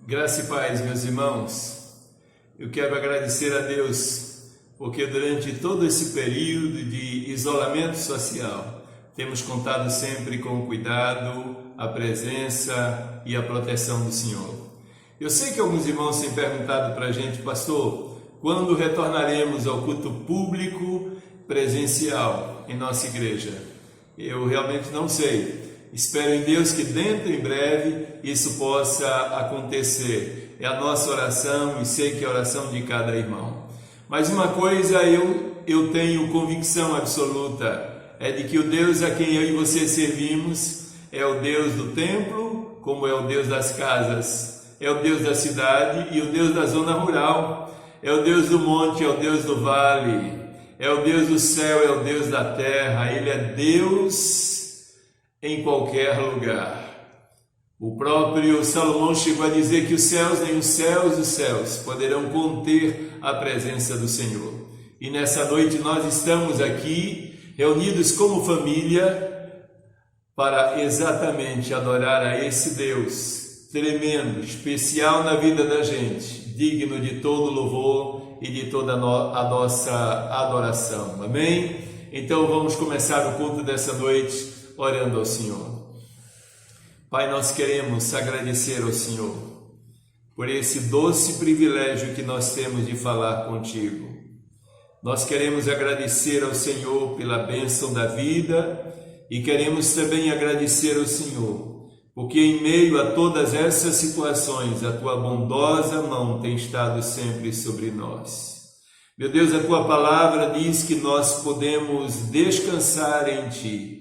Graça e paz, meus irmãos. Eu quero agradecer a Deus, porque durante todo esse período de isolamento social, temos contado sempre com o cuidado, a presença e a proteção do Senhor. Eu sei que alguns irmãos têm perguntado para a gente, pastor, quando retornaremos ao culto público presencial em nossa igreja? Eu realmente não sei. Espero em Deus que dentro em breve isso possa acontecer. É a nossa oração e sei que é a oração de cada irmão. Mas uma coisa eu tenho convicção absoluta, é de que o Deus a quem eu e você servimos é o Deus do templo, como é o Deus das casas, é o Deus da cidade e o Deus da zona rural, é o Deus do monte, é o Deus do vale, é o Deus do céu, é o Deus da terra. Ele é Deus em qualquer lugar. O próprio Salomão chegou a dizer que os céus, nem os céus dos céus poderão conter a presença do Senhor. E nessa noite nós estamos aqui reunidos como família para exatamente adorar a esse Deus tremendo, especial na vida da gente, digno de todo louvor e de toda a nossa adoração. Amém? Então vamos começar o culto dessa noite orando ao Senhor. Pai, nós queremos agradecer ao Senhor por esse doce privilégio que nós temos de falar contigo. Nós queremos agradecer ao Senhor pela bênção da vida e queremos também agradecer ao Senhor, porque em meio a todas essas situações, a tua bondosa mão tem estado sempre sobre nós. Meu Deus, a tua palavra diz que nós podemos descansar em ti.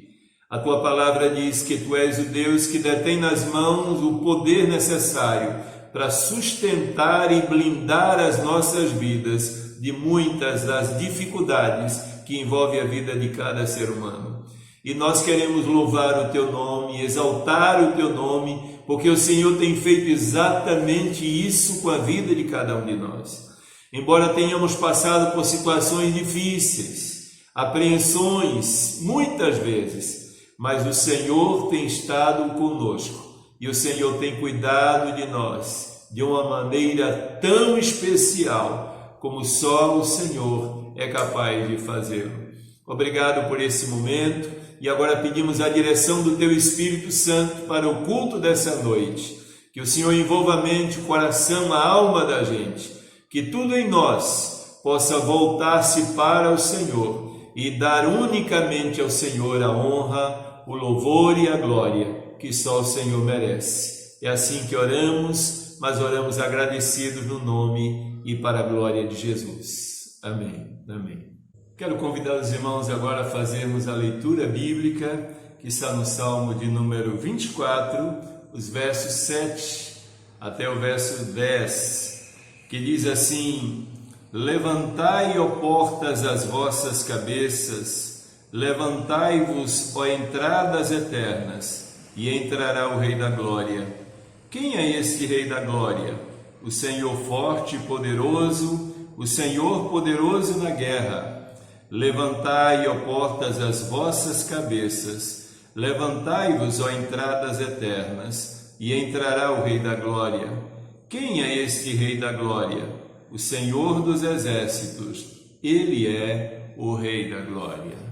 A tua palavra diz que tu és o Deus que detém nas mãos o poder necessário para sustentar e blindar as nossas vidas de muitas das dificuldades que envolvem a vida de cada ser humano. E nós queremos louvar o teu nome, exaltar o teu nome, porque o Senhor tem feito exatamente isso com a vida de cada um de nós. Embora tenhamos passado por situações difíceis, apreensões, muitas vezes, mas o Senhor tem estado conosco e o Senhor tem cuidado de nós de uma maneira tão especial como só o Senhor é capaz de fazê-lo. Obrigado por esse momento e agora pedimos a direção do Teu Espírito Santo para o culto dessa noite. Que o Senhor envolva a mente, o coração, a alma da gente, que tudo em nós possa voltar-se para o Senhor e dar unicamente ao Senhor a honra, o louvor e a glória que só o Senhor merece. É assim que oramos, mas oramos agradecidos no nome e para a glória de Jesus. Amém. Amém. Quero convidar os irmãos agora a fazermos a leitura bíblica que está no Salmo de número 24, os versos 7 até o verso 10, que diz assim: Levantai, ó portas, as vossas cabeças, levantai-vos, ó entradas eternas, e entrará o Rei da Glória. Quem é este Rei da Glória? O Senhor forte e poderoso, o Senhor poderoso na guerra. Levantai, ó portas, as vossas cabeças, levantai-vos, ó entradas eternas, e entrará o Rei da Glória. Quem é este Rei da Glória? O Senhor dos Exércitos. Ele é o Rei da Glória.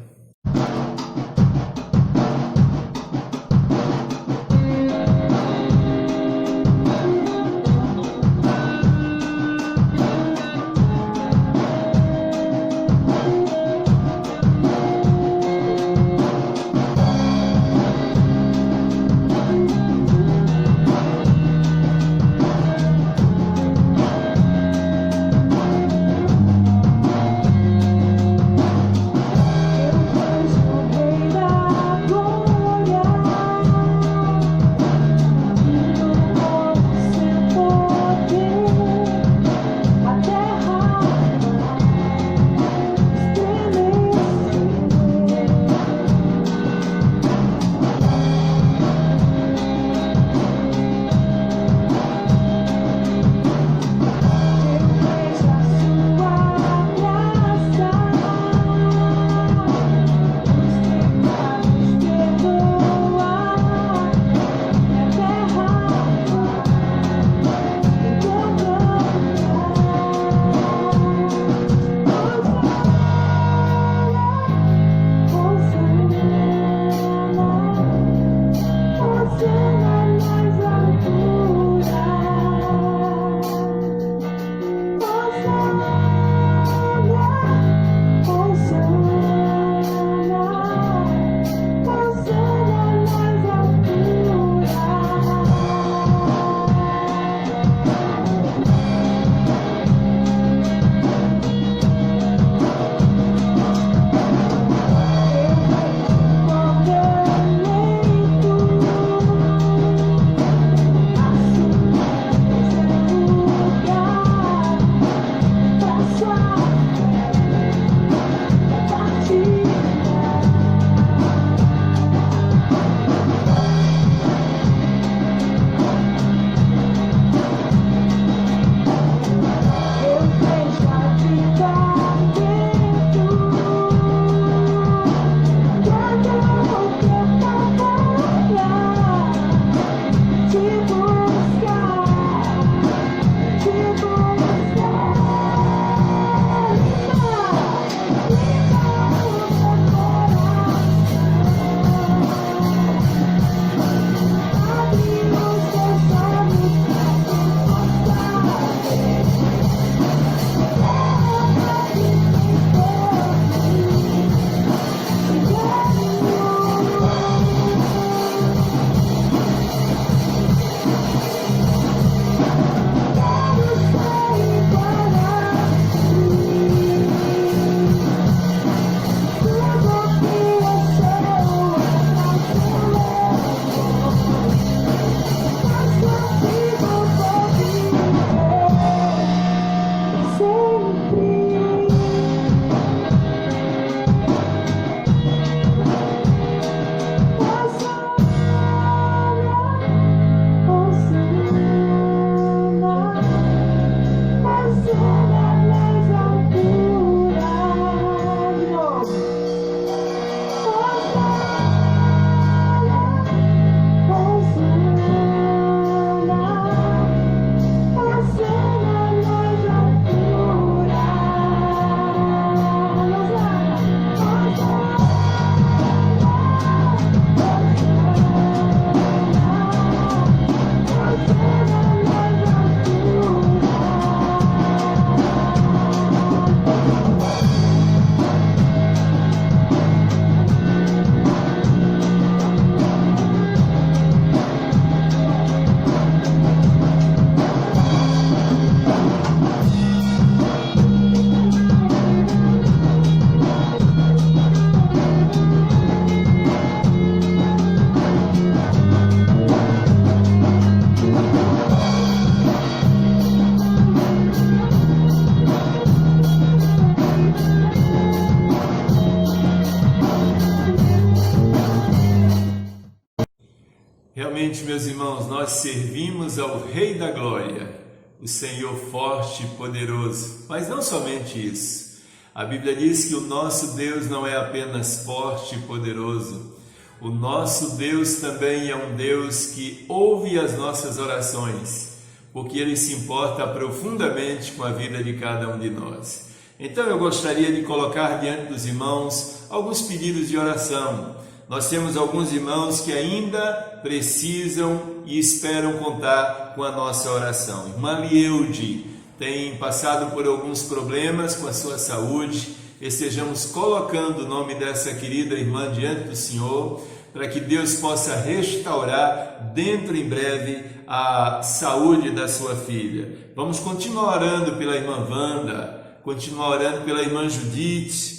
Realmente, meus irmãos, nós servimos ao Rei da Glória, o Senhor forte e poderoso. Mas não somente isso. A Bíblia diz que o nosso Deus não é apenas forte e poderoso. O nosso Deus também é um Deus que ouve as nossas orações, porque Ele se importa profundamente com a vida de cada um de nós. Então eu gostaria de colocar diante dos irmãos alguns pedidos de oração. Nós temos alguns irmãos que ainda precisam e esperam contar com a nossa oração. Irmã Lieude tem passado por alguns problemas com a sua saúde. Estejamos colocando o nome dessa querida irmã diante do Senhor, para que Deus possa restaurar dentro em breve a saúde da sua filha. Vamos continuar orando pela irmã Wanda, continuar orando pela irmã Judite.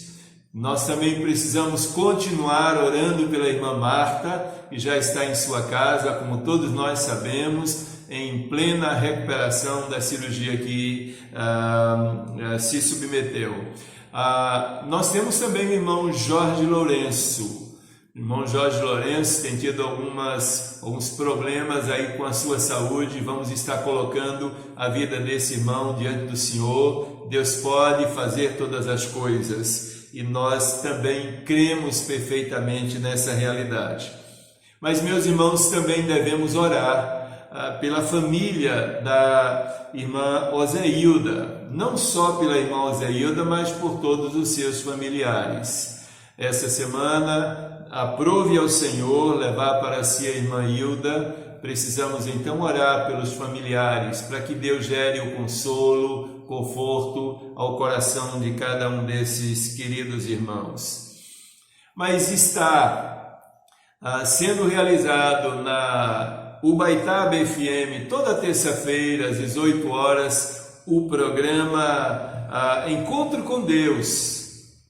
Nós também precisamos continuar orando pela irmã Marta, que já está em sua casa, como todos nós sabemos, em plena recuperação da cirurgia que se submeteu. Nós temos também o irmão Jorge Lourenço. O irmão Jorge Lourenço tem tido alguns problemas aí com a sua saúde. Vamos estar colocando a vida desse irmão diante do Senhor. Deus pode fazer todas as coisas e nós também cremos perfeitamente nessa realidade. Mas, meus irmãos, também devemos orar pela família da irmã Ozeilda, não só pela irmã Ozeilda, mas por todos os seus familiares. Essa semana, aprove ao Senhor levar para si a irmã Hilda. Precisamos então orar pelos familiares, para que Deus gere o consolo, conforto ao coração de cada um desses queridos irmãos. Mas está sendo realizado na Ubaitaba FM, toda terça-feira, às 18 horas, o programa Encontro com Deus.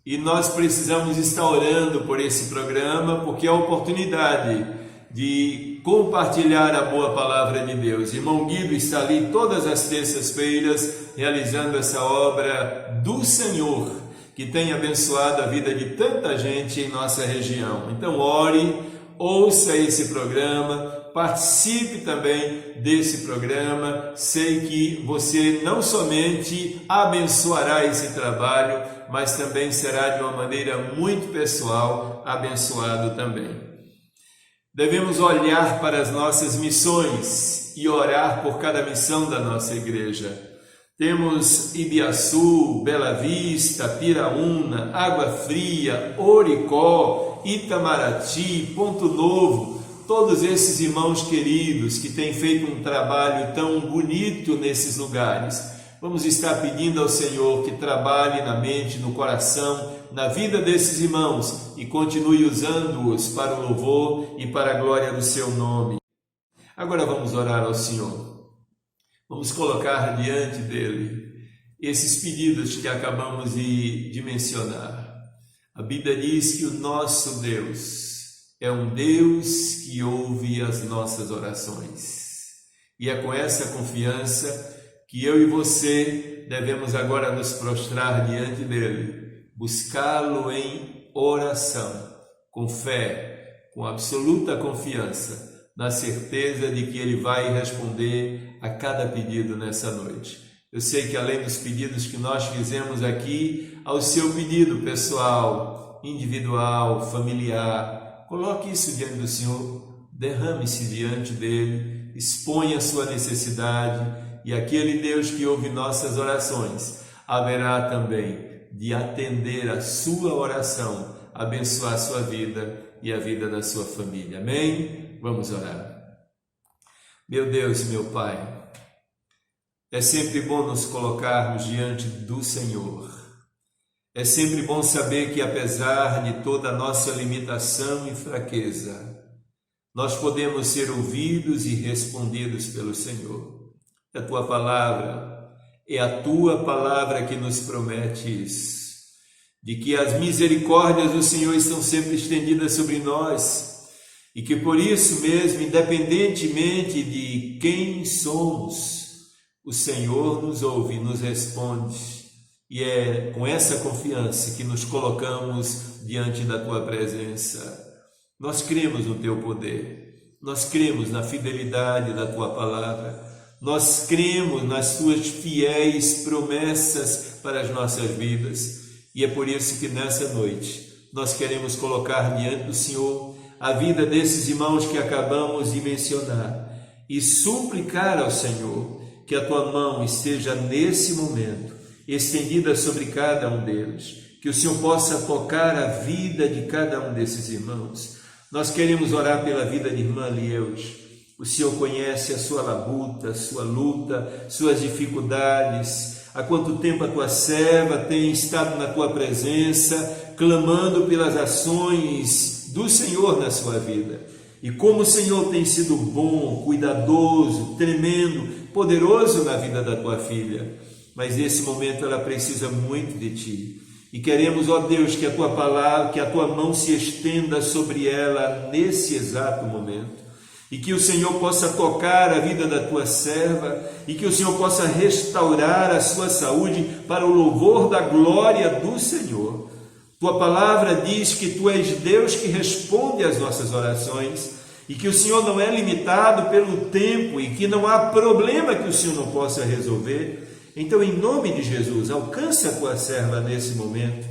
E nós precisamos estar orando por esse programa, porque é a oportunidade de compartilhar a boa palavra de Deus. Irmão Guido está ali todas as terças-feiras, realizando essa obra do Senhor, que tem abençoado a vida de tanta gente em nossa região. Então ore, ouça esse programa, participe também desse programa. Sei que você não somente abençoará esse trabalho, mas também será de uma maneira muito pessoal abençoado também. Devemos olhar para as nossas missões e orar por cada missão da nossa igreja. Temos Ibiaçu, Bela Vista, Piraúna, Água Fria, Oricó, Itamaraty, Ponto Novo, todos esses irmãos queridos que têm feito um trabalho tão bonito nesses lugares. Vamos estar pedindo ao Senhor que trabalhe na mente, no coração, na vida desses irmãos e continue usando-os para o louvor e para a glória do seu nome. Agora vamos orar ao Senhor. Vamos colocar diante dele esses pedidos que acabamos de mencionar. A Bíblia diz que o nosso Deus é um Deus que ouve as nossas orações. E é com essa confiança que eu e você devemos agora nos prostrar diante dele, buscá-lo em oração, com fé, com absoluta confiança, na certeza de que ele vai responder a cada pedido nessa noite. Eu sei que além dos pedidos que nós fizemos aqui, ao seu pedido pessoal, individual, familiar, coloque isso diante do Senhor, derrame-se diante dele, exponha a sua necessidade, e aquele Deus que ouve nossas orações haverá também de atender a sua oração, abençoar a sua vida e a vida da sua família. Amém? Vamos orar. Meu Deus e meu Pai, é sempre bom nos colocarmos diante do Senhor. É sempre bom saber que, apesar de toda a nossa limitação e fraqueza, nós podemos ser ouvidos e respondidos pelo Senhor. É a Tua palavra, é a Tua palavra que nos promete isso, de que as misericórdias do Senhor estão sempre estendidas sobre nós e que por isso mesmo, independentemente de quem somos, o Senhor nos ouve e nos responde. E é com essa confiança que nos colocamos diante da Tua presença. Nós cremos no Teu poder, Nós cremos na fidelidade da Tua palavra, nós cremos nas Tuas fiéis promessas para as nossas vidas, e é por isso que nessa noite nós queremos colocar diante do Senhor a vida desses irmãos que acabamos de mencionar e suplicar ao Senhor que a Tua mão esteja nesse momento estendida sobre cada um deles, que o Senhor possa tocar a vida de cada um desses irmãos. Nós queremos orar pela vida de irmã Lieus. O Senhor conhece a sua labuta, sua luta, suas dificuldades. Há quanto tempo a Tua serva tem estado na Tua presença, clamando pelas ações do Senhor na sua vida. E como o Senhor tem sido bom, cuidadoso, tremendo, poderoso na vida da Tua filha. Mas nesse momento ela precisa muito de Ti. E queremos, ó Deus, que a Tua palavra, que a Tua mão se estenda sobre ela nesse exato momento. E que o Senhor possa tocar a vida da Tua serva, e que o Senhor possa restaurar a sua saúde para o louvor da glória do Senhor. Tua palavra diz que Tu és Deus que responde às nossas orações, e que o Senhor não é limitado pelo tempo, e que não há problema que o Senhor não possa resolver. Então, em nome de Jesus, alcança a Tua serva nesse momento.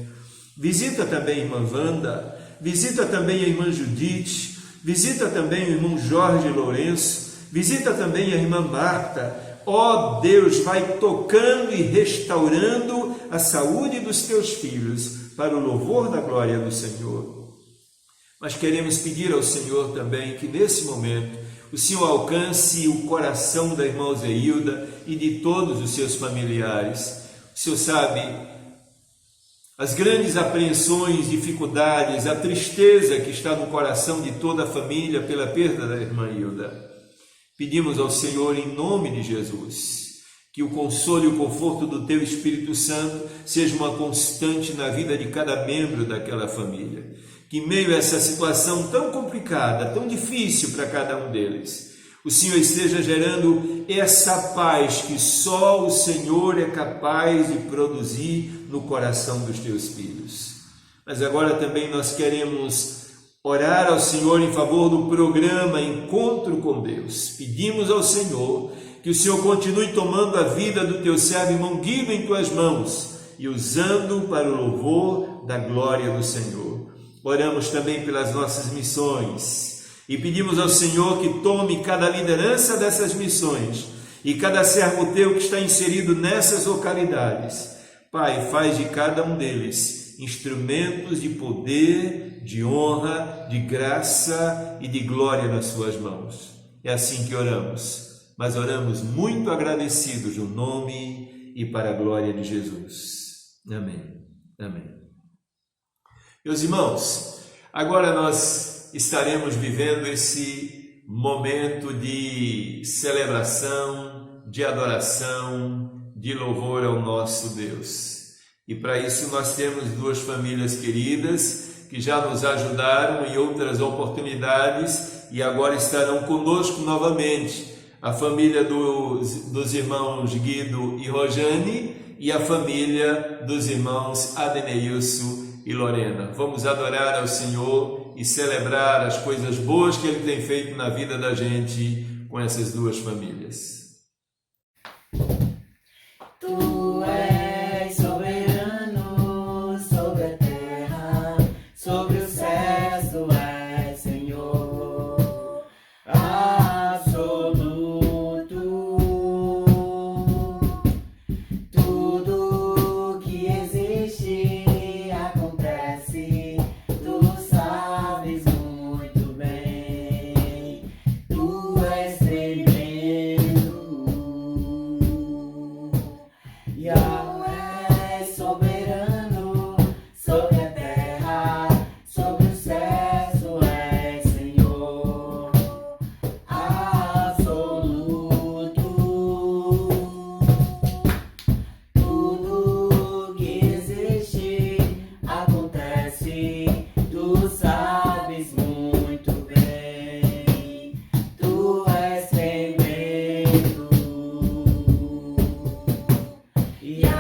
Visita também a irmã Wanda, visita também a irmã Judite, visita também o irmão Jorge Lourenço, visita também a irmã Marta. Ó Deus, vai tocando e restaurando a saúde dos Teus filhos para o louvor da glória do Senhor. Mas queremos pedir ao Senhor também que nesse momento o Senhor alcance o coração da irmã Zeilda e de todos os seus familiares. O Senhor sabe as grandes apreensões, dificuldades, a tristeza que está no coração de toda a família pela perda da irmã Hilda. Pedimos ao Senhor, em nome de Jesus, que o consolo e o conforto do Teu Espírito Santo seja uma constante na vida de cada membro daquela família. Que em meio a essa situação tão complicada, tão difícil para cada um deles, o Senhor esteja gerando essa paz que só o Senhor é capaz de produzir no coração dos Teus filhos. Mas agora também nós queremos orar ao Senhor em favor do programa Encontro com Deus. Pedimos ao Senhor que o Senhor continue tomando a vida do Teu servo irmão Guido em Tuas mãos e usando para o louvor da glória do Senhor. Oramos também pelas nossas missões e pedimos ao Senhor que tome cada liderança dessas missões e cada servo Teu que está inserido nessas localidades. Pai, faz de cada um deles instrumentos de poder, de honra, de graça e de glória nas Suas mãos. É assim que oramos, mas oramos muito agradecidos no nome e para a glória de Jesus. Amém. Amém. Meus irmãos, agora nós estaremos vivendo esse momento de celebração, de adoração, de louvor ao nosso Deus. E para isso nós temos duas famílias queridas que já nos ajudaram em outras oportunidades e agora estarão conosco novamente. A família dos irmãos Guido e Rojane e a família dos irmãos Adeneilson e Lorena. Vamos adorar ao Senhor e celebrar as coisas boas que Ele tem feito na vida da gente com essas duas famílias. Tu és soberano sobre a terra, sobre os céus, Tu és Senhor absoluto. Tudo que existe acontece, Tu sabes muito bem. Tu és tremendo. Yahweh soberano sobre a terra, sobre os céus, Tu és Senhor absoluto. Tudo que existe acontece, Tu sabes muito bem. Tu és tremendo. Yahweh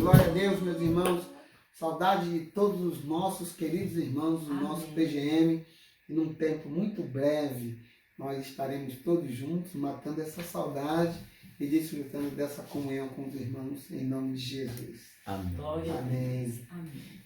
Glória a Deus, meus irmãos. Saudade de todos os nossos queridos irmãos do nosso PGM. E num tempo muito breve, nós estaremos todos juntos, matando essa saudade e desfrutando dessa comunhão com os irmãos, em nome de Jesus. Amém. Amém.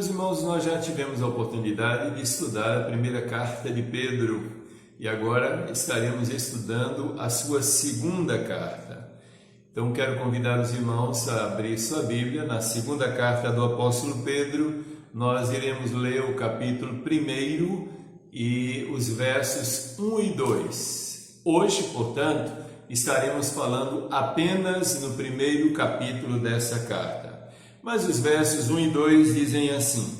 Meus irmãos, nós já tivemos a oportunidade de estudar a primeira carta de Pedro e agora estaremos estudando a sua segunda carta. Então quero convidar os irmãos a abrir sua Bíblia na segunda carta do apóstolo Pedro. Nós iremos ler o capítulo 1 e os versos 1 e 2. Hoje, portanto, estaremos falando apenas no primeiro capítulo dessa carta. Mas os versos 1 e 2 dizem assim: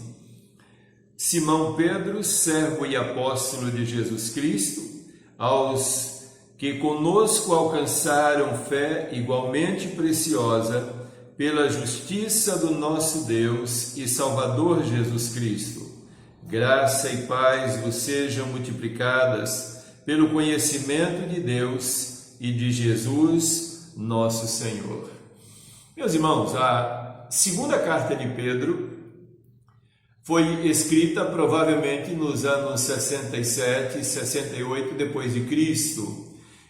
Simão Pedro, servo e apóstolo de Jesus Cristo, aos que conosco alcançaram fé igualmente preciosa pela justiça do nosso Deus e Salvador Jesus Cristo, graça e paz vos sejam multiplicadas pelo conhecimento de Deus e de Jesus, nosso Senhor. Meus irmãos, a segunda carta de Pedro foi escrita provavelmente nos anos 67 e 68 depois de Cristo,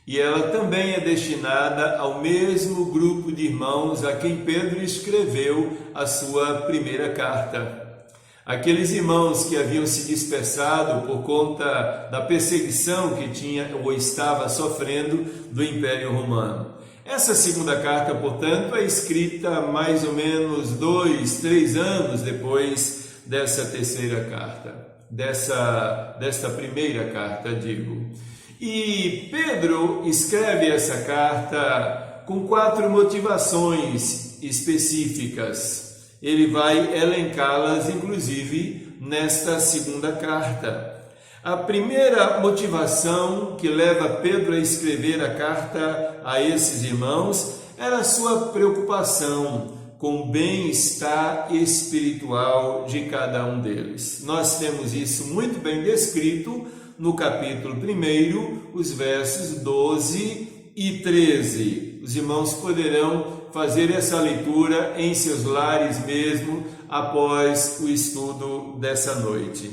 e ela também é destinada ao mesmo grupo de irmãos a quem Pedro escreveu a sua primeira carta. Aqueles irmãos que haviam se dispersado por conta da perseguição que tinha ou estava sofrendo do Império Romano. Essa segunda carta, portanto, é escrita mais ou menos 2-3 anos depois dessa terceira carta, desta primeira carta, digo. E Pedro escreve essa carta com 4 motivações específicas. Ele vai elencá-las, inclusive, nesta segunda carta. A primeira motivação que leva Pedro a escrever a carta a esses irmãos era a sua preocupação com o bem-estar espiritual de cada um deles. Nós temos isso muito bem descrito no capítulo 1, os versos 12 e 13. Os irmãos poderão fazer essa leitura em seus lares mesmo após o estudo dessa noite.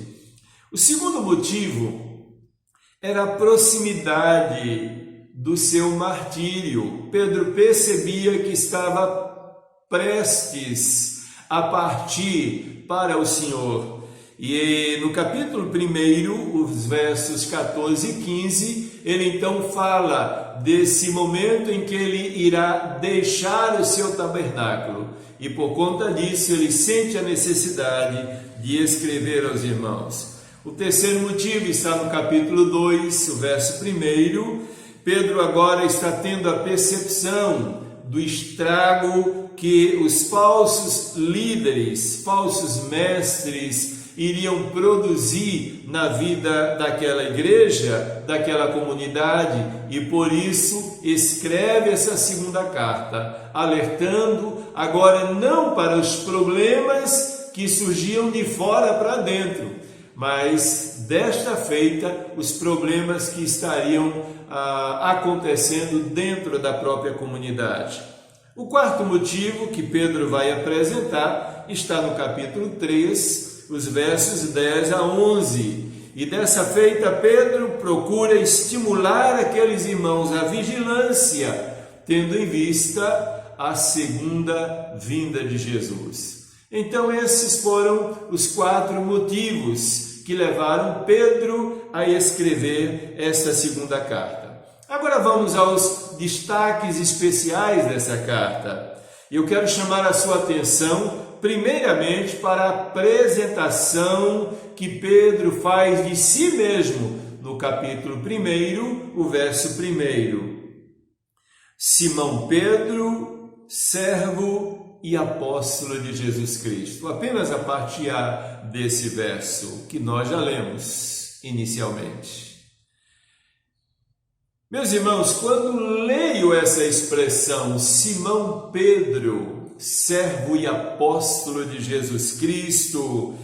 O segundo motivo era a proximidade do seu martírio. Pedro percebia que estava prestes a partir para o Senhor. E no capítulo 1, os versos 14 e 15, ele então fala desse momento em que ele irá deixar o seu tabernáculo. E por conta disso, ele sente a necessidade de escrever aos irmãos. O terceiro motivo está no capítulo 2, o verso 1. Pedro agora está tendo a percepção do estrago que os falsos líderes, falsos mestres, iriam produzir na vida daquela igreja, daquela comunidade, e por isso escreve essa segunda carta, alertando agora não para os problemas que surgiam de fora para dentro, mas desta feita os problemas que estariam acontecendo dentro da própria comunidade. O quarto motivo que Pedro vai apresentar está no capítulo 3, os versos 10 a 11. E dessa feita Pedro procura estimular aqueles irmãos à vigilância, tendo em vista a segunda vinda de Jesus. Então esses foram os 4 motivos que levaram Pedro a escrever esta segunda carta. Agora vamos aos destaques especiais dessa carta. Eu quero chamar a sua atenção primeiramente para a apresentação que Pedro faz de si mesmo no capítulo 1, o verso 1. Simão Pedro, servo e apóstolo de Jesus Cristo. Apenas a parte A desse verso que nós já lemos inicialmente. Meus irmãos, quando leio essa expressão, Simão Pedro, servo e apóstolo de Jesus Cristo,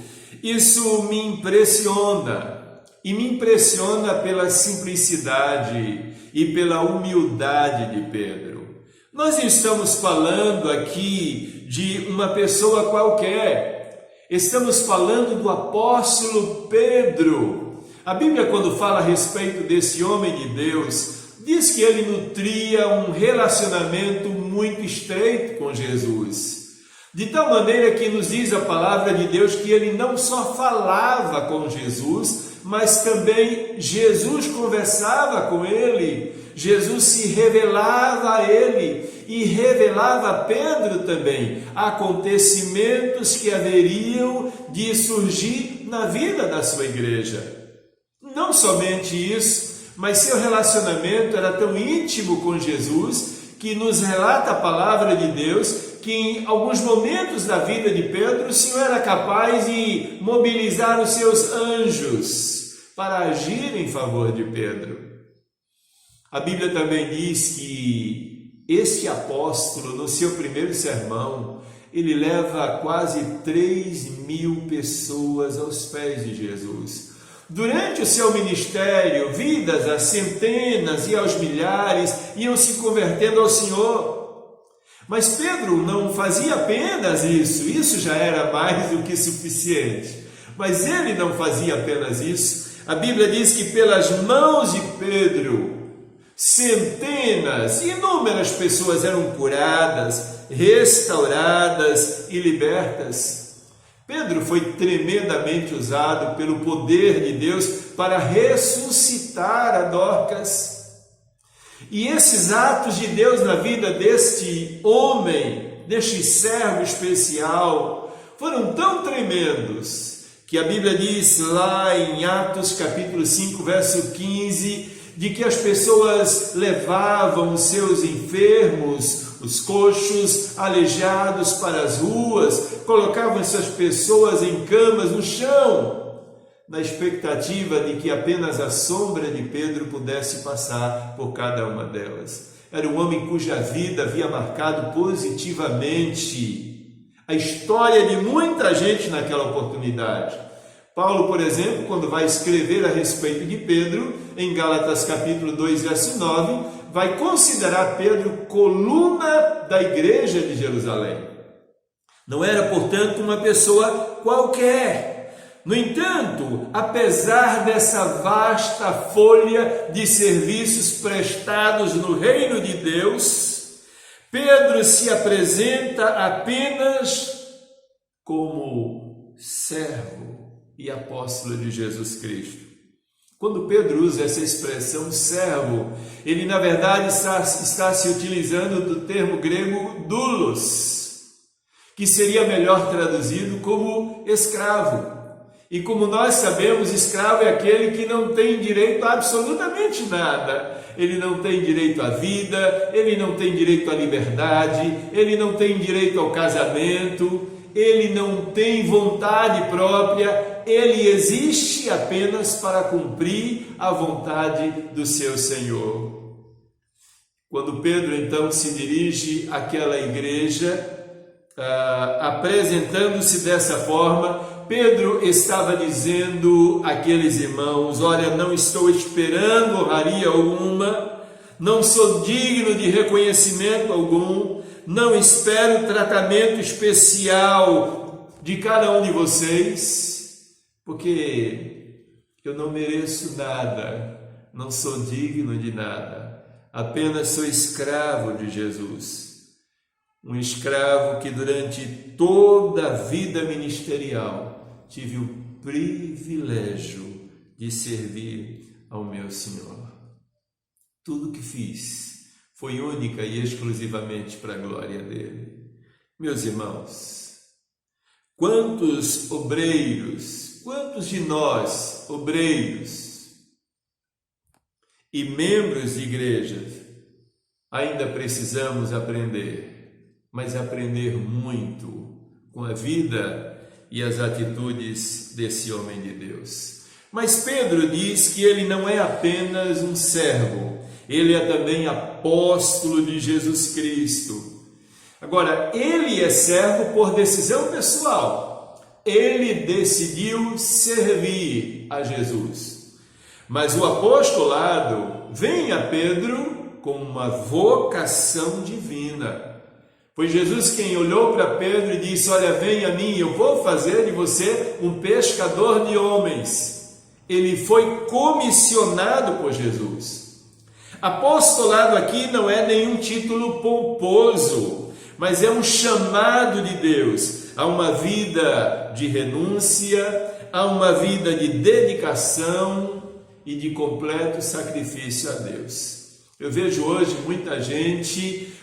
isso me impressiona, e me impressiona pela simplicidade e pela humildade de Pedro. Nós não estamos falando aqui de uma pessoa qualquer, estamos falando do apóstolo Pedro. A Bíblia, quando fala a respeito desse homem de Deus, diz que ele nutria um relacionamento muito estreito com Jesus. De tal maneira que nos diz a palavra de Deus que ele não só falava com Jesus, mas também Jesus conversava com ele, Jesus se revelava a ele e revelava a Pedro também acontecimentos que haveriam de surgir na vida da sua igreja. Não somente isso, mas seu relacionamento era tão íntimo com Jesus que nos relata a palavra de Deus que em alguns momentos da vida de Pedro o Senhor era capaz de mobilizar os seus anjos para agir em favor de Pedro. A Bíblia também diz que este apóstolo, no seu primeiro sermão, ele leva quase 3.000 pessoas aos pés de Jesus. Durante o seu ministério, vidas a centenas e aos milhares iam se convertendo ao Senhor. Mas Pedro não fazia apenas isso já era mais do que suficiente. Mas ele não fazia apenas isso. A Bíblia diz que pelas mãos de Pedro, centenas, inúmeras pessoas eram curadas, restauradas e libertas. Pedro foi tremendamente usado pelo poder de Deus para ressuscitar a Dorcas. E esses atos de Deus na vida deste homem, deste servo especial, foram tão tremendos que a Bíblia diz lá em Atos capítulo 5, verso 15, de que as pessoas levavam os seus enfermos, os coxos, aleijados para as ruas, colocavam essas pessoas em camas no chão, na expectativa de que apenas a sombra de Pedro pudesse passar por cada uma delas. Era um homem cuja vida havia marcado positivamente a história de muita gente naquela oportunidade. Paulo, por exemplo, quando vai escrever a respeito de Pedro, em Gálatas capítulo 2, verso 9, vai considerar Pedro coluna da igreja de Jerusalém. Não era, portanto, uma pessoa qualquer. No entanto, apesar dessa vasta folha de serviços prestados no reino de Deus, Pedro se apresenta apenas como servo e apóstolo de Jesus Cristo. Quando Pedro usa essa expressão servo, ele na verdade está se utilizando do termo grego doulos, que seria melhor traduzido como escravo. E como nós sabemos, escravo é aquele que não tem direito a absolutamente nada. Ele não tem direito à vida, ele não tem direito à liberdade, ele não tem direito ao casamento, ele não tem vontade própria, ele existe apenas para cumprir a vontade do seu Senhor. Quando Pedro então se dirige àquela igreja, apresentando-se dessa forma, Pedro estava dizendo àqueles irmãos: olha, não estou esperando honraria alguma, não sou digno de reconhecimento algum, não espero tratamento especial de cada um de vocês, porque eu não mereço nada, não sou digno de nada, apenas sou escravo de Jesus. Um escravo que durante toda a vida ministerial tive o privilégio de servir ao meu Senhor. Tudo que fiz foi única e exclusivamente para a glória dele. Meus irmãos, quantos obreiros, quantos de nós, obreiros e membros de igrejas, ainda precisamos aprender, mas aprender muito com a vida e as atitudes desse homem de Deus. Mas Pedro diz que ele não é apenas um servo, ele é também apóstolo de Jesus Cristo. Agora, ele é servo por decisão pessoal, ele decidiu servir a Jesus. Mas o apostolado vem a Pedro com uma vocação divina. Foi Jesus quem olhou para Pedro e disse: olha, vem a mim, eu vou fazer de você um pescador de homens. Ele foi comissionado por Jesus. Apostolado aqui não é nenhum título pomposo, mas é um chamado de Deus a uma vida de renúncia, a uma vida de dedicação e de completo sacrifício a Deus. Eu vejo hoje muita gente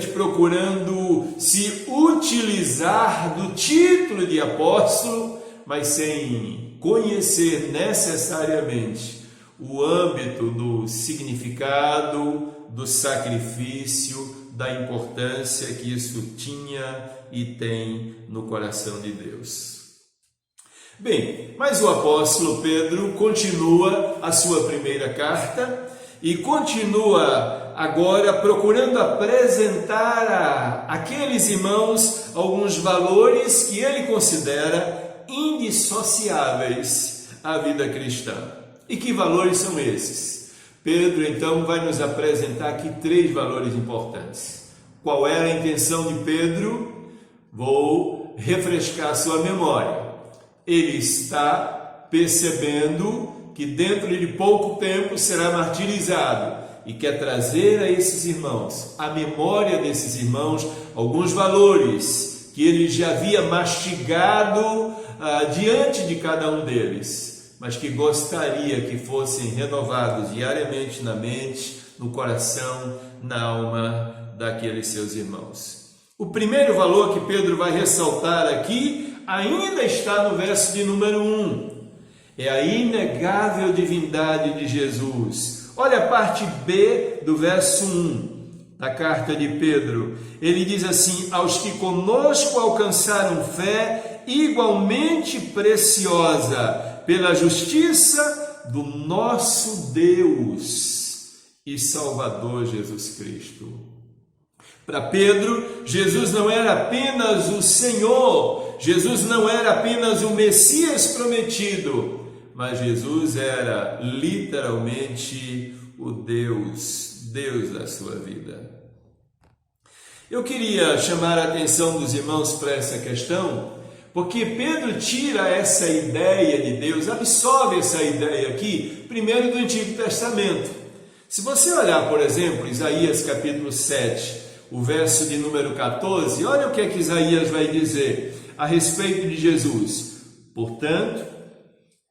procurando se utilizar do título de apóstolo, mas sem conhecer necessariamente o âmbito do significado, do sacrifício, da importância que isso tinha e tem no coração de Deus. Bem, mas o apóstolo Pedro continua a sua primeira carta e continua agora procurando apresentar àqueles irmãos alguns valores que ele considera indissociáveis à vida cristã. E que valores são esses? Pedro então vai nos apresentar aqui 3 valores importantes. Qual era a intenção de Pedro? Vou refrescar sua memória. Ele está percebendo que dentro de pouco tempo será martirizado e quer trazer a esses irmãos, à memória desses irmãos, alguns valores que ele já havia mastigado diante de cada um deles, mas que gostaria que fossem renovados diariamente na mente, no coração, na alma daqueles seus irmãos. O primeiro valor que Pedro vai ressaltar aqui ainda está no verso de número 1. É a inegável divindade de Jesus. Olha a parte B do verso 1. da carta de Pedro, ele diz assim: aos que conosco alcançaram fé igualmente preciosa pela justiça do nosso Deus e Salvador Jesus Cristo. Para Pedro, Jesus não era apenas o Senhor, Jesus não era apenas o Messias prometido, mas Jesus era literalmente o Deus da sua vida. Eu queria chamar a atenção dos irmãos para essa questão, porque Pedro tira essa ideia de Deus, absorve essa ideia aqui, primeiro do Antigo Testamento. Se você olhar, por exemplo, Isaías capítulo 7, o verso de número 14, olha o que é que Isaías vai dizer a respeito de Jesus. Portanto,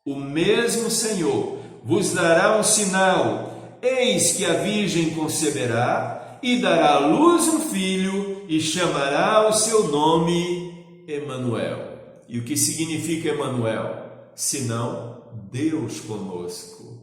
o mesmo Senhor vos dará um sinal, eis que a virgem conceberá e dará à luz um filho e chamará o seu nome Emanuel. E o que significa Emanuel? Senão Deus conosco.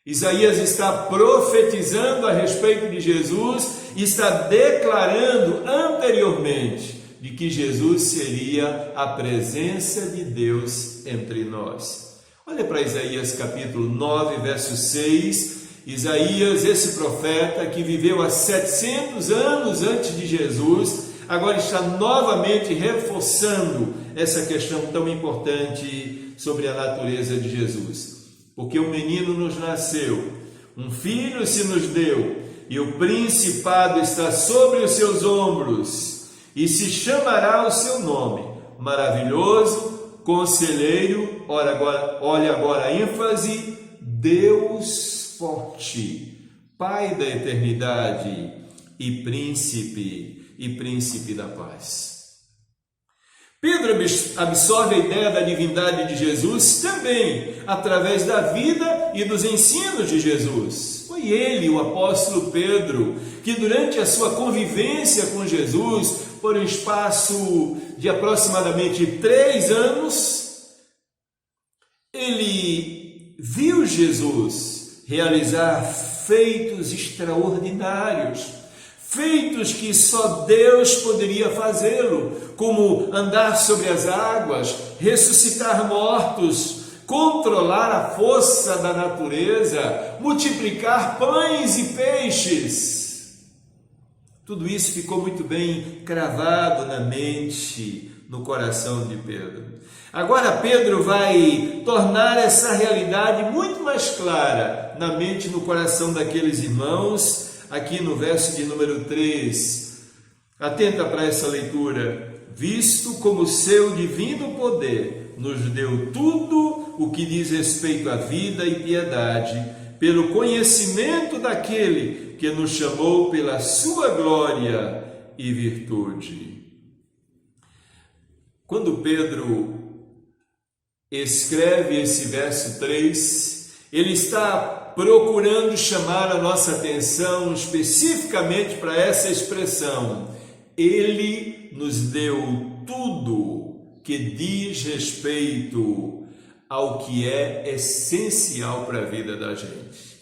Isaías está profetizando a respeito de Jesus e está declarando anteriormente de que Jesus seria a presença de Deus entre nós. Olha para Isaías capítulo 9, verso 6. Isaías, esse profeta que viveu há 700 anos antes de Jesus, agora está novamente reforçando essa questão tão importante sobre a natureza de Jesus. Porque um menino nos nasceu, um filho se nos deu, e o principado está sobre os seus ombros, e se chamará o seu nome, maravilhoso, conselheiro, olha agora a ênfase, Deus forte, Pai da eternidade e príncipe da paz. Pedro absorve a ideia da divindade de Jesus também através da vida e dos ensinos de Jesus. Foi ele, o apóstolo Pedro, que durante a sua convivência com Jesus, por um espaço de aproximadamente 3 anos, ele viu Jesus realizar feitos extraordinários, feitos que só Deus poderia fazê-lo, como andar sobre as águas, ressuscitar mortos, controlar a força da natureza, multiplicar pães e peixes. Tudo isso ficou muito bem cravado na mente, no coração de Pedro. Agora Pedro vai tornar essa realidade muito mais clara na mente e no coração daqueles irmãos, aqui no verso de número 3, atenta para essa leitura. Visto como seu divino poder nos deu tudo o que diz respeito à vida e piedade, pelo conhecimento daquele que nos chamou pela sua glória e virtude. Quando Pedro escreve esse verso 3, ele está procurando chamar a nossa atenção especificamente para essa expressão. Ele nos deu tudo que diz respeito ao que é essencial para a vida da gente.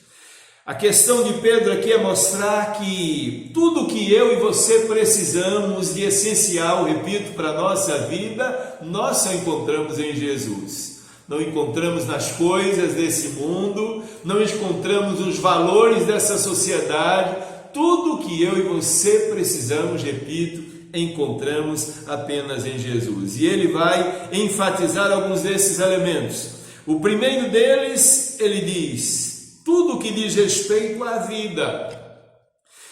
A questão de Pedro aqui é mostrar que tudo que eu e você precisamos de essencial, repito, para a nossa vida, nós só encontramos em Jesus. Não encontramos nas coisas desse mundo, não encontramos nos valores dessa sociedade. Tudo que eu e você precisamos, repito, encontramos apenas em Jesus. E ele vai enfatizar alguns desses elementos. O primeiro deles, ele diz, tudo que diz respeito à vida.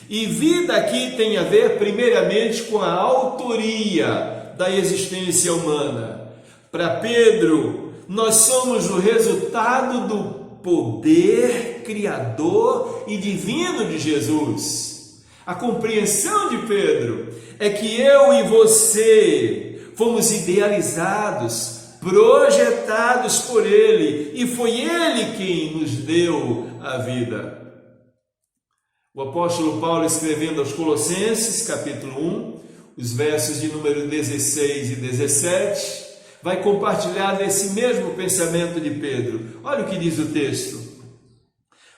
E vida aqui tem a ver primeiramente com a autoria da existência humana. Para Pedro, nós somos o resultado do poder criador e divino de Jesus. A compreensão de Pedro é que eu e você fomos idealizados, projetados por Ele, e foi Ele quem nos deu a vida. O apóstolo Paulo, escrevendo aos Colossenses, capítulo 1, os versos de número 16 e 17, vai compartilhar desse mesmo pensamento de Pedro. Olha o que diz o texto.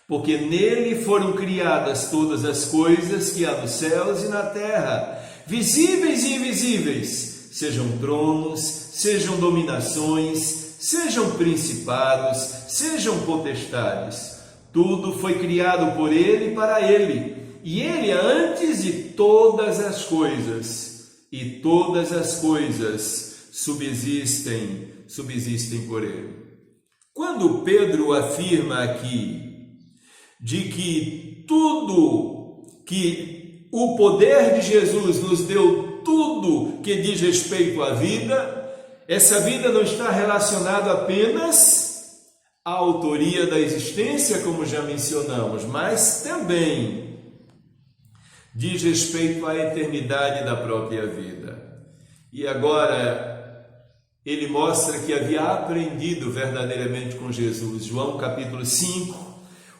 porque nele foram criadas todas as coisas que há nos céus e na terra, visíveis e invisíveis, sejam tronos, sejam dominações, sejam principados, sejam potestades. Tudo foi criado por ele e para ele, e ele é antes de todas as coisas, e todas as coisas subsistem por ele. Quando Pedro afirma aqui de que o poder de Jesus nos deu tudo que diz respeito à vida, essa vida não está relacionada apenas à autoria da existência, como já mencionamos, mas também diz respeito à eternidade da própria vida. E agora ele mostra que havia aprendido verdadeiramente com Jesus. João capítulo 5,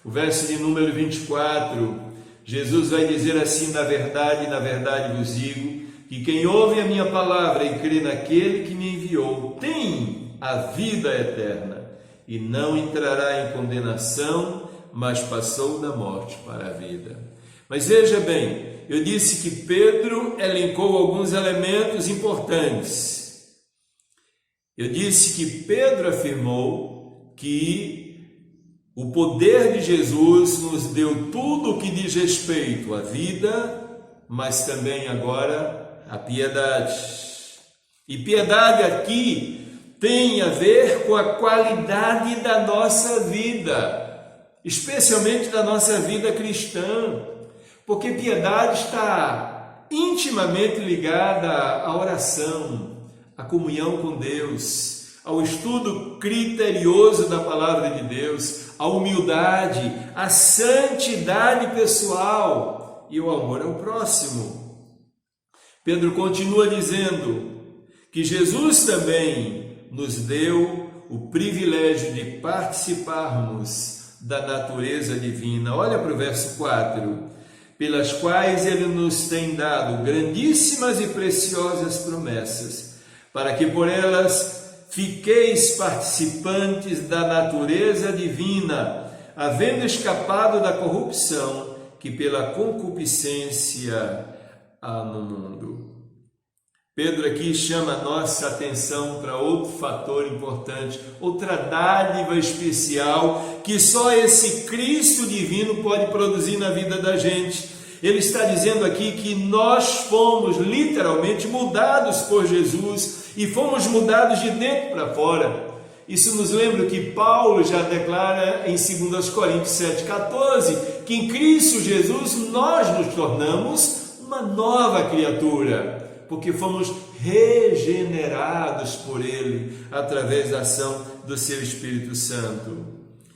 o verso de número 24, Jesus vai dizer assim: na verdade vos digo, que quem ouve a minha palavra e crê naquele que me enviou, tem a vida eterna, e não entrará em condenação, mas passou da morte para a vida. Mas veja bem, eu disse que Pedro elencou alguns elementos importantes. Eu disse que Pedro afirmou que o poder de Jesus nos deu tudo o que diz respeito à vida, mas também agora a piedade. E piedade aqui tem a ver com a qualidade da nossa vida, especialmente da nossa vida cristã, porque piedade está intimamente ligada à oração, à comunhão com Deus, ao estudo criterioso da palavra de Deus, à humildade, à santidade pessoal e ao amor ao próximo. Pedro continua dizendo que Jesus também nos deu o privilégio de participarmos da natureza divina. Olha para o verso 4. Pelas quais ele nos tem dado grandíssimas e preciosas promessas, para que por elas fiqueis participantes da natureza divina, havendo escapado da corrupção que pela concupiscência há no mundo. Pedro aqui chama a nossa atenção para outro fator importante, outra dádiva especial que só esse Cristo divino pode produzir na vida da gente. Ele está dizendo aqui que nós fomos literalmente mudados por Jesus e fomos mudados de dentro para fora. Isso nos lembra o que Paulo já declara em 2 Coríntios 7,14, que em Cristo Jesus nós nos tornamos uma nova criatura, porque fomos regenerados por Ele através da ação do seu Espírito Santo.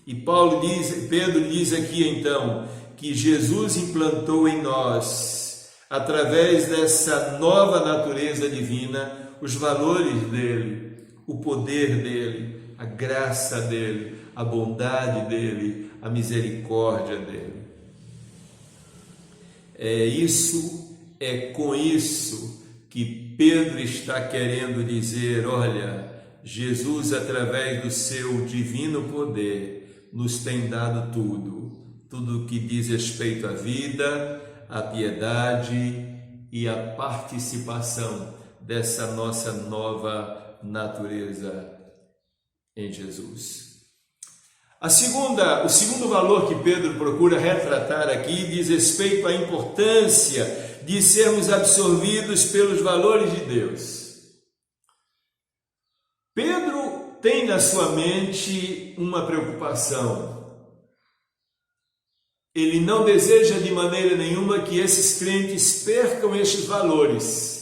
E Pedro diz aqui então que Jesus implantou em nós, através dessa nova natureza divina, os valores dele, o poder dele, a graça dele, a bondade dele, a misericórdia dele. É com isso que Pedro está querendo dizer: olha, Jesus, através do seu divino poder, nos tem dado tudo que diz respeito à vida, à piedade e à participação dessa nossa nova natureza em Jesus. O segundo valor que Pedro procura retratar aqui diz respeito à importância de sermos absorvidos pelos valores de Deus. Pedro tem na sua mente uma preocupação. Ele não deseja de maneira nenhuma que esses crentes percam estes valores.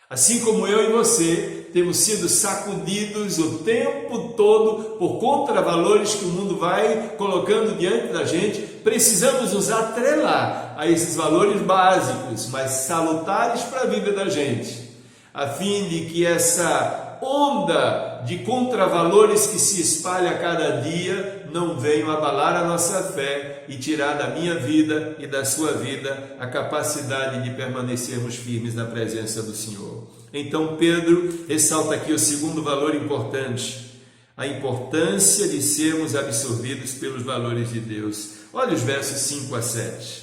Assim como eu e você temos sido sacudidos o tempo todo por contravalores que o mundo vai colocando diante da gente, precisamos nos atrelar a esses valores básicos, mas salutares para a vida da gente, a fim de que essa onda de contravalores que se espalha a cada dia não venham abalar a nossa fé e tirar da minha vida e da sua vida a capacidade de permanecermos firmes na presença do Senhor. Então Pedro ressalta aqui o segundo valor importante, a importância de sermos absorvidos pelos valores de Deus. Olha os versos 5 a 7.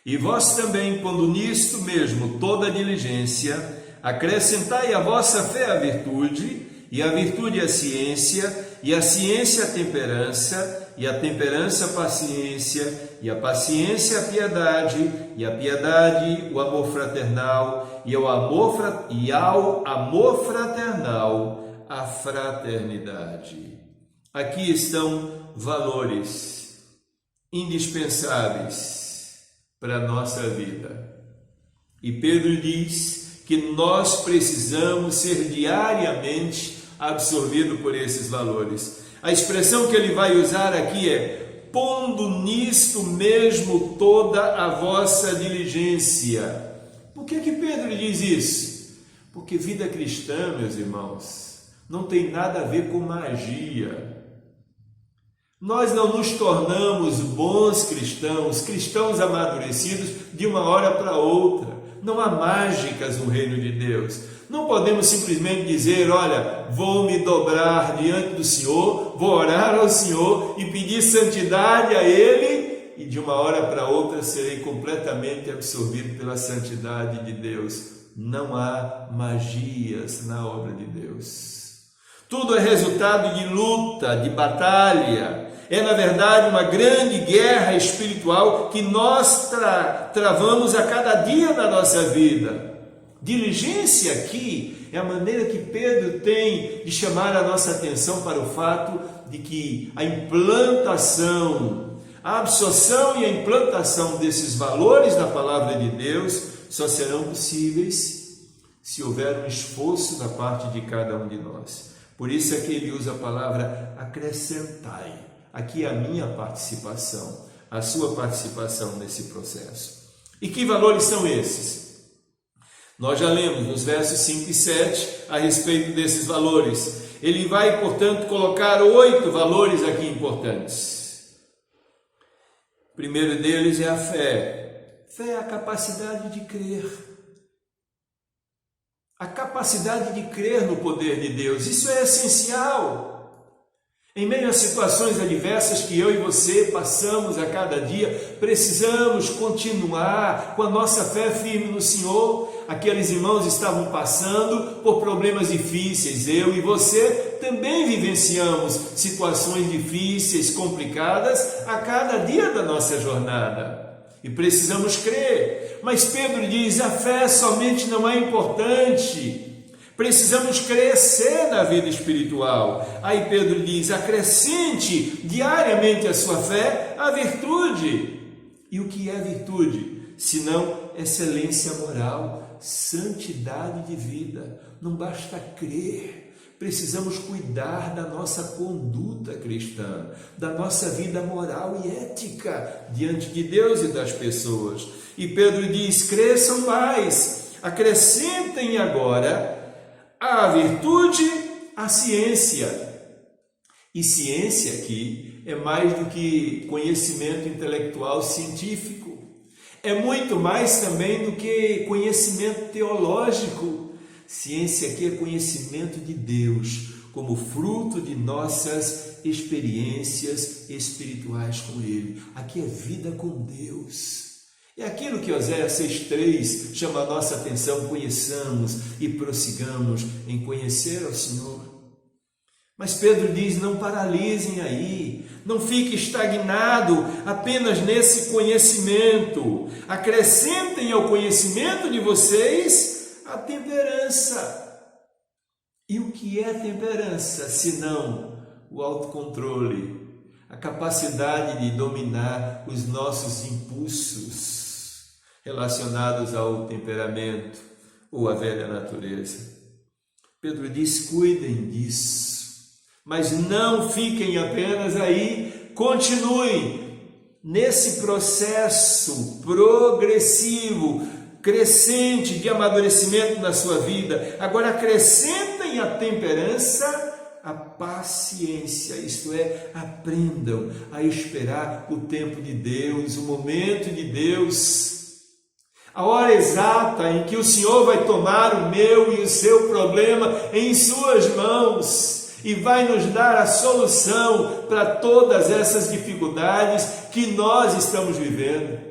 E vós também, pondo nisto mesmo toda a diligência, acrescentai à vossa fé a virtude, e a virtude a ciência, e a ciência a temperança, e a temperança a paciência, e a paciência a piedade, e a piedade o amor fraternal, e ao amor fraternal a fraternidade. Aqui estão valores indispensáveis para a nossa vida. E Pedro diz que nós precisamos ser diariamente absorvidos por esses valores. A expressão que ele vai usar aqui é: pondo nisto mesmo toda a vossa diligência. Por que Pedro diz isso? Porque vida cristã, meus irmãos, não tem nada a ver com magia. Nós não nos tornamos bons cristãos, cristãos amadurecidos de uma hora para outra. Não há mágicas no reino de Deus. Não podemos simplesmente dizer: olha, vou me dobrar diante do Senhor, vou orar ao Senhor e pedir santidade a Ele, e de uma hora para outra serei completamente absorvido pela santidade de Deus. Não há magias na obra de Deus. Tudo é resultado de luta, de batalha. É, na verdade, uma grande guerra espiritual que nós travamos a cada dia da nossa vida. Diligência aqui é a maneira que Pedro tem de chamar a nossa atenção para o fato de que a implantação, a absorção e a implantação desses valores da palavra de Deus só serão possíveis se houver um esforço da parte de cada um de nós. Por isso é que ele usa a palavra acrescentai. Aqui é a minha participação, a sua participação nesse processo. E que valores são esses? Nós já lemos nos versos 5 e 7 a respeito desses valores. Ele vai, portanto, colocar 8 valores aqui importantes. O primeiro deles é a fé. Fé é a capacidade de crer. A capacidade de crer no poder de Deus. Isso é essencial. Em meio a situações adversas que eu e você passamos a cada dia, precisamos continuar com a nossa fé firme no Senhor. Aqueles irmãos estavam passando por problemas difíceis, eu e você também vivenciamos situações difíceis, complicadas a cada dia da nossa jornada. E precisamos crer. Mas Pedro diz: a fé somente não é importante. Precisamos crescer na vida espiritual. Aí Pedro diz: acrescente diariamente a sua fé a virtude. E o que é virtude? Senão excelência moral, santidade de vida. Não basta crer. Precisamos cuidar da nossa conduta cristã, da nossa vida moral e ética diante de Deus e das pessoas. E Pedro diz: cresçam mais, acrescentem agora a virtude, a ciência. E ciência aqui é mais do que conhecimento intelectual científico. É muito mais também do que conhecimento teológico. Ciência aqui é conhecimento de Deus, como fruto de nossas experiências espirituais com Ele. Aqui é vida com Deus. É aquilo que Oséias 6,3 chama a nossa atenção: conheçamos e prossigamos em conhecer ao Senhor. Mas Pedro diz: não paralisem aí, não fique estagnado apenas nesse conhecimento. Acrescentem ao conhecimento de vocês a temperança. E o que é temperança, senão o autocontrole, a capacidade de dominar os nossos impulsos relacionados ao temperamento ou à velha natureza. Pedro diz: cuidem disso, mas não fiquem apenas aí, continuem nesse processo progressivo, crescente de amadurecimento na sua vida. Agora acrescentem a temperança, a paciência, isto é, aprendam a esperar o tempo de Deus, o momento de Deus, a hora exata em que o Senhor vai tomar o meu e o seu problema em suas mãos. e vai nos dar a solução para todas essas dificuldades que nós estamos vivendo.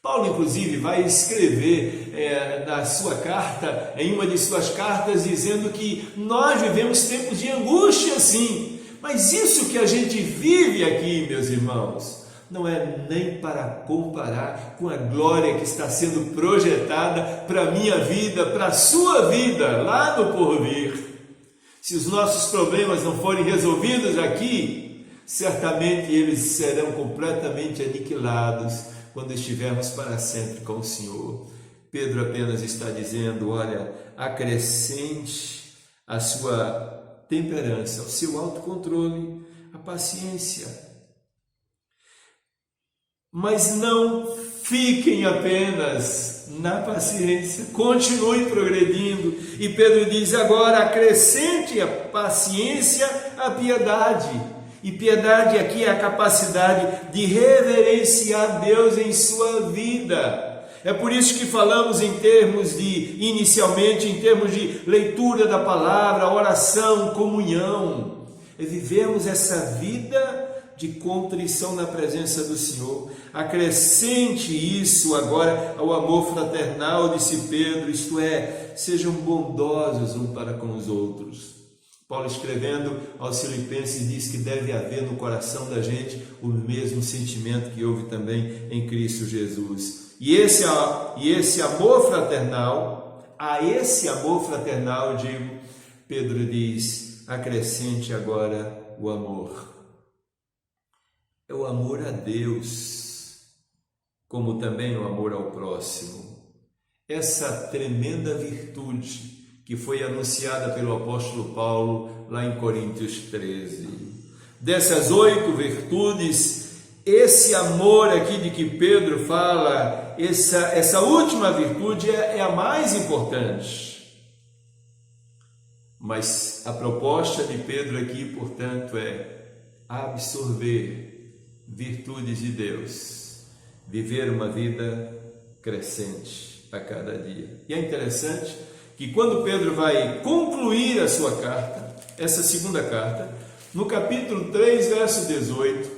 Paulo, inclusive, vai escrever na sua carta, em uma de suas cartas, dizendo que nós vivemos tempos de angústia, sim, mas isso que a gente vive aqui, meus irmãos, não é nem para comparar com a glória que está sendo projetada para a minha vida, para a sua vida, lá no porvir. Se os nossos problemas não forem resolvidos aqui, certamente eles serão completamente aniquilados quando estivermos para sempre com o Senhor. Pedro apenas está dizendo, olha, acrescente a sua temperança, o seu autocontrole, a paciência. Mas não fiquem apenas na paciência, continue progredindo. E Pedro diz agora, acrescente a paciência à piedade. E piedade aqui é a capacidade de reverenciar Deus em sua vida. É por isso que falamos inicialmente em termos de leitura da palavra, oração, comunhão. É vivemos essa vida de contrição na presença do Senhor. Acrescente isso agora ao amor fraternal, disse Pedro, isto é, sejam bondosos um para com os outros. Paulo, escrevendo aos Filipenses, diz que deve haver no coração da gente o mesmo sentimento que houve também em Cristo Jesus. E esse amor fraternal, Pedro diz, acrescente agora o amor. É o amor a Deus, como também o amor ao próximo. Essa tremenda virtude que foi anunciada pelo apóstolo Paulo lá em Coríntios 13. Dessas 8 virtudes, esse amor aqui de que Pedro fala, essa última virtude é a mais importante. Mas a proposta de Pedro aqui, portanto, é absorver virtudes de Deus, viver uma vida crescente a cada dia. E é interessante que quando Pedro vai concluir a sua carta, essa segunda carta, no capítulo 3, verso 18,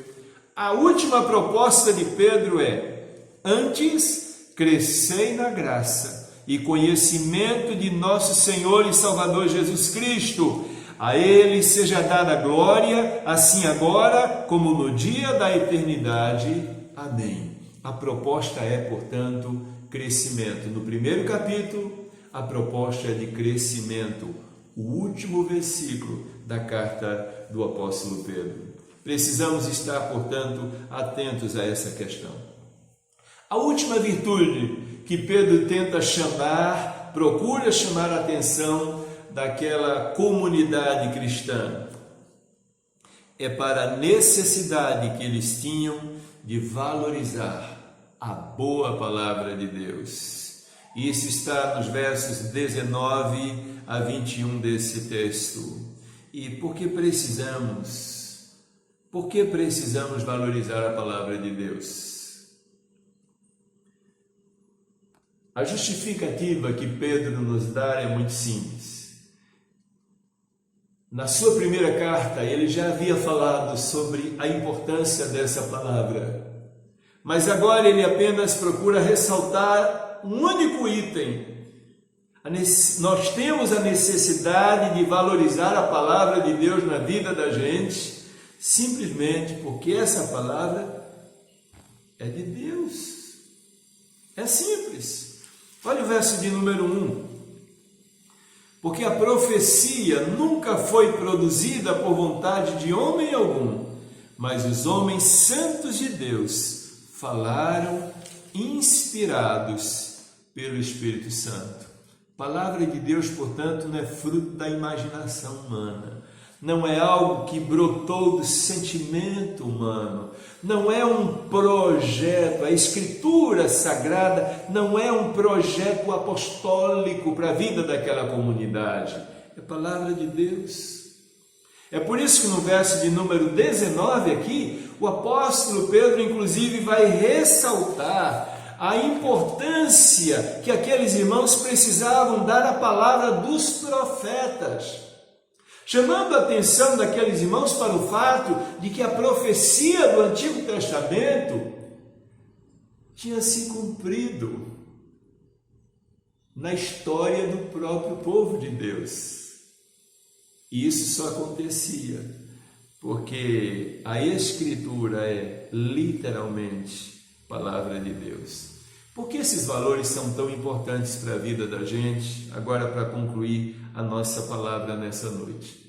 a última proposta de Pedro é: antes crescei na graça e conhecimento de nosso Senhor e Salvador Jesus Cristo. A Ele seja dada glória, assim agora como no dia da eternidade. Amém. A proposta é, portanto, crescimento. No primeiro capítulo, a proposta é de crescimento, o último versículo da carta do apóstolo Pedro. Precisamos estar, portanto, atentos a essa questão. A última virtude que Pedro tenta procura chamar a atenção daquela comunidade cristã, é para a necessidade que eles tinham de valorizar a boa palavra de Deus. Isso está nos versos 19 a 21 desse texto. E por que precisamos valorizar a palavra de Deus? A justificativa que Pedro nos dá é muito simples. Na sua primeira carta, ele já havia falado sobre a importância dessa palavra, mas agora ele apenas procura ressaltar um único item. Nós temos a necessidade de valorizar a palavra de Deus na vida da gente, simplesmente porque essa palavra é de Deus. É simples. Olha o verso de número 1. Porque a profecia nunca foi produzida por vontade de homem algum, mas os homens santos de Deus falaram inspirados pelo Espírito Santo. A palavra de Deus, portanto, não é fruto da imaginação humana, não é algo que brotou do sentimento humano, não é um projeto, a Escritura Sagrada não é um projeto apostólico para a vida daquela comunidade, é a palavra de Deus. É por isso que no verso de número 19 aqui, o apóstolo Pedro inclusive vai ressaltar a importância que aqueles irmãos precisavam dar à palavra dos profetas. chamando a atenção daqueles irmãos para o fato de que a profecia do Antigo Testamento tinha se cumprido na história do próprio povo de Deus. E isso só acontecia porque a Escritura é literalmente palavra de Deus. Por que esses valores são tão importantes para a vida da gente? Agora, para concluir a nossa palavra nessa noite.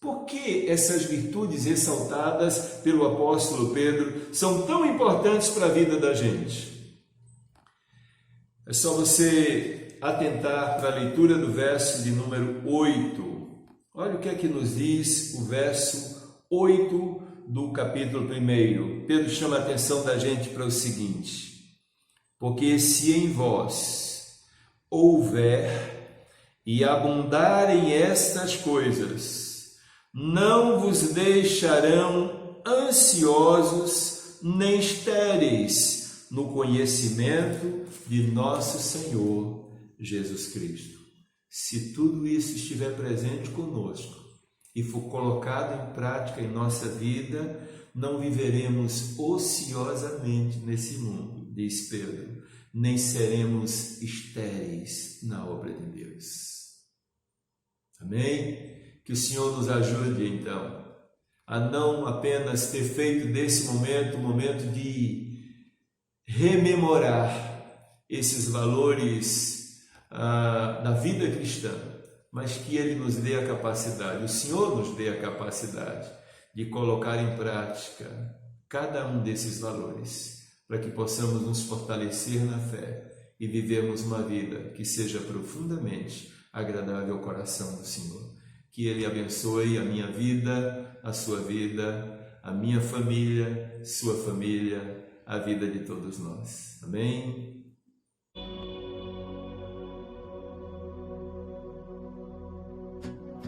Por que essas virtudes ressaltadas pelo apóstolo Pedro são tão importantes para a vida da gente? É só você atentar para a leitura do verso de número 8. Olha o que é que nos diz o verso 8 do capítulo 1. Pedro chama a atenção da gente para o seguinte: porque se em vós houver e abundarem estas coisas, não vos deixarão ansiosos nem estéreis no conhecimento de nosso Senhor Jesus Cristo. Se tudo isso estiver presente conosco e for colocado em prática em nossa vida, não viveremos ociosamente nesse mundo, diz Pedro, nem seremos estéreis na obra de Deus. Amém? Que o Senhor nos ajude, então, a não apenas ter feito desse momento um momento de rememorar esses valores da vida cristã, mas que Ele nos dê a capacidade, o Senhor nos dê a capacidade de colocar em prática cada um desses valores, para que possamos nos fortalecer na fé e vivermos uma vida que seja profundamente agradável ao coração do Senhor. Que Ele abençoe a minha vida, a sua vida, a minha família, sua família, a vida de todos nós. Amém?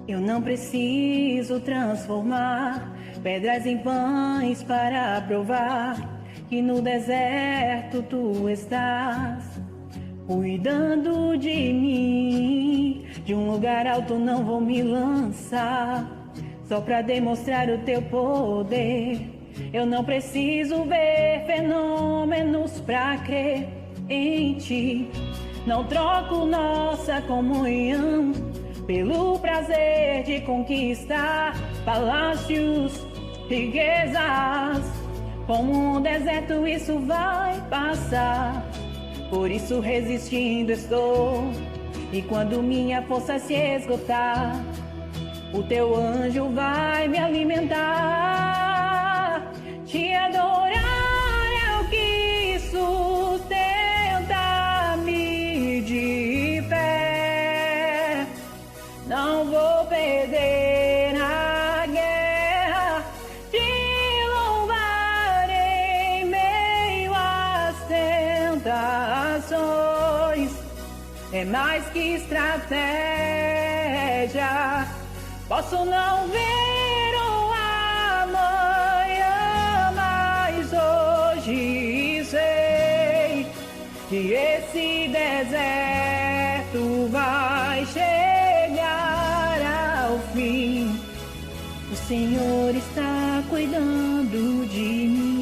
Eu não preciso transformar pedras em pães para provar que no deserto tu estás cuidando de mim. De um lugar alto não vou me lançar só para demonstrar o teu poder. Eu não preciso ver fenômenos para crer em ti. Não troco nossa comunhão pelo prazer de conquistar palácios, riquezas. Como um deserto isso vai passar, por isso resistindo estou. E quando minha força se esgotar, o teu anjo vai me alimentar. Te adorar é o que sustenta-me de pé. Não vou perder a guerra, te louvar em meio às tentações. É mais que estratégia, posso não ver o amanhã, mas hoje sei que esse deserto vai chegar ao fim. O Senhor está cuidando de mim.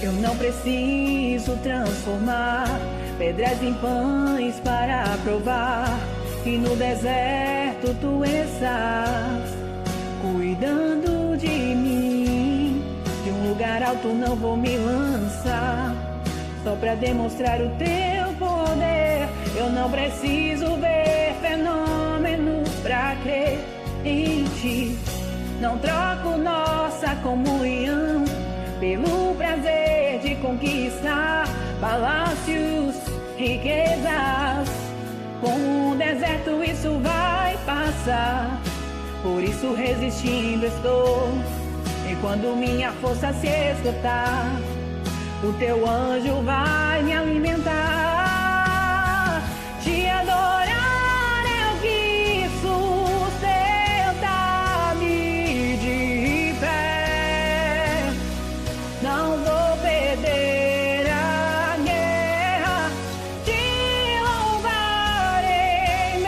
Eu não preciso transformar pedras em pães para provar que no deserto tu estás cuidando de mim. De um lugar alto não vou me lançar só para demonstrar o teu poder. Eu não preciso ver fenômenos para crer em ti. Não troco nossa comunhão pelo prazer de conquistar palácios, riquezas. Com o deserto isso vai passar, por isso resistindo estou. E quando minha força se esgotar, o teu anjo vai me alimentar. Te adorar é o que sustenta-me de pé. Não vou perder a guerra, te louvar em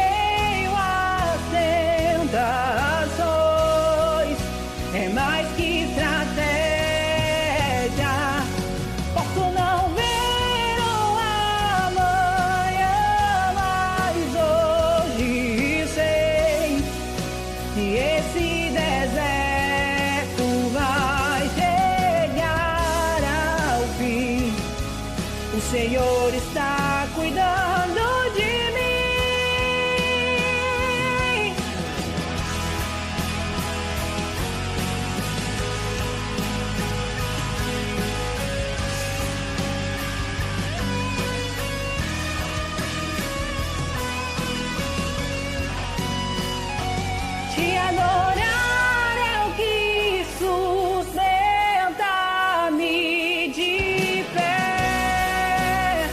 adorar é o que sustenta-me de pé.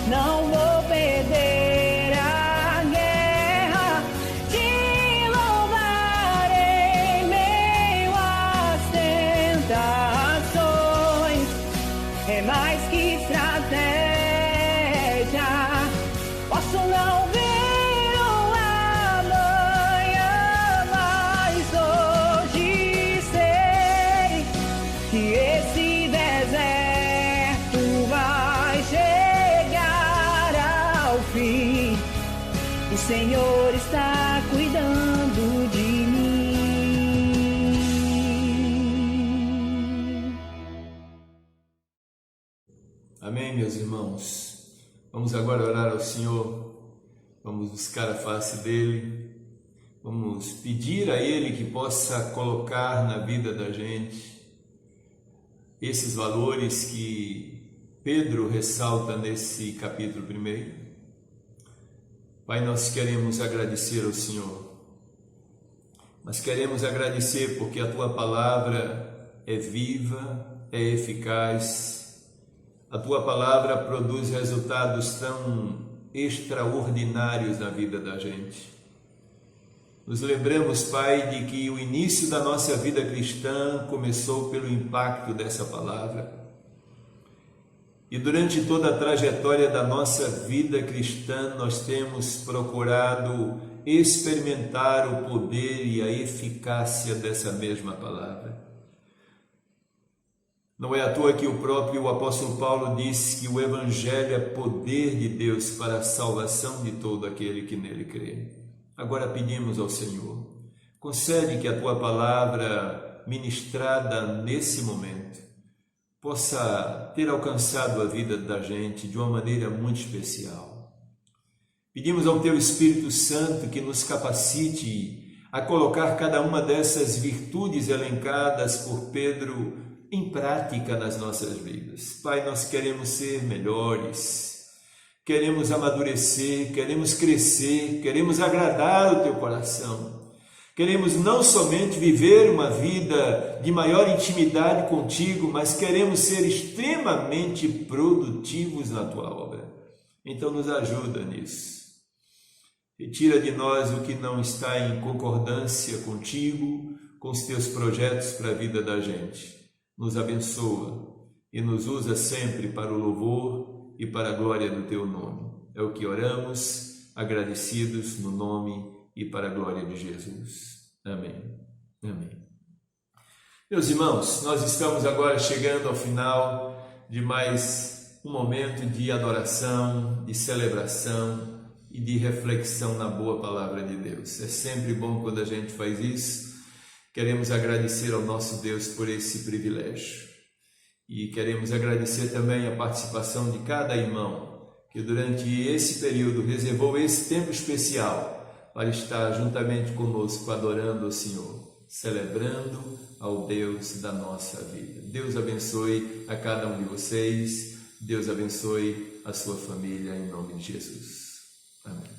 Não vou perder a guerra, te louvar em meio às tentações. É mais que estratégia, posso não ver o amanhã, mas hoje sei que esse deserto vai chegar ao fim. O Senhor está cuidando de mim. Amém, meus irmãos. Vamos agora orar ao Senhor, vamos buscar a face dEle, vamos pedir a Ele que possa colocar na vida da gente esses valores que Pedro ressalta nesse capítulo 1. Pai, nós queremos agradecer ao Senhor, mas queremos agradecer porque a Tua palavra é viva, é eficaz. A Tua palavra produz resultados tão extraordinários na vida da gente. Nos lembramos, Pai, de que o início da nossa vida cristã começou pelo impacto dessa palavra. E durante toda a trajetória da nossa vida cristã, nós temos procurado experimentar o poder e a eficácia dessa mesma palavra. Não é à toa que o próprio apóstolo Paulo disse que o Evangelho é poder de Deus para a salvação de todo aquele que nele crê. Agora pedimos ao Senhor, concede que a Tua palavra ministrada nesse momento possa ter alcançado a vida da gente de uma maneira muito especial. Pedimos ao Teu Espírito Santo que nos capacite a colocar cada uma dessas virtudes elencadas por Pedro em prática nas nossas vidas. Pai, nós queremos ser melhores, queremos amadurecer, queremos crescer, queremos agradar o Teu coração. Queremos não somente viver uma vida de maior intimidade contigo, mas queremos ser extremamente produtivos na Tua obra. Então nos ajuda nisso. Retira de nós o que não está em concordância contigo, com os Teus projetos para a vida da gente. Nos abençoa e nos usa sempre para o louvor e para a glória do Teu nome. É o que oramos, agradecidos no nome e para a glória de Jesus. Amém. Amém. Meus irmãos, nós estamos agora chegando ao final de mais um momento de adoração, de celebração e de reflexão na boa palavra de Deus. É sempre bom quando a gente faz isso. Queremos agradecer ao nosso Deus por esse privilégio e queremos agradecer também a participação de cada irmão que durante esse período reservou esse tempo especial para estar juntamente conosco adorando o Senhor, celebrando ao Deus da nossa vida. Deus abençoe a cada um de vocês, Deus abençoe a sua família em nome de Jesus. Amém.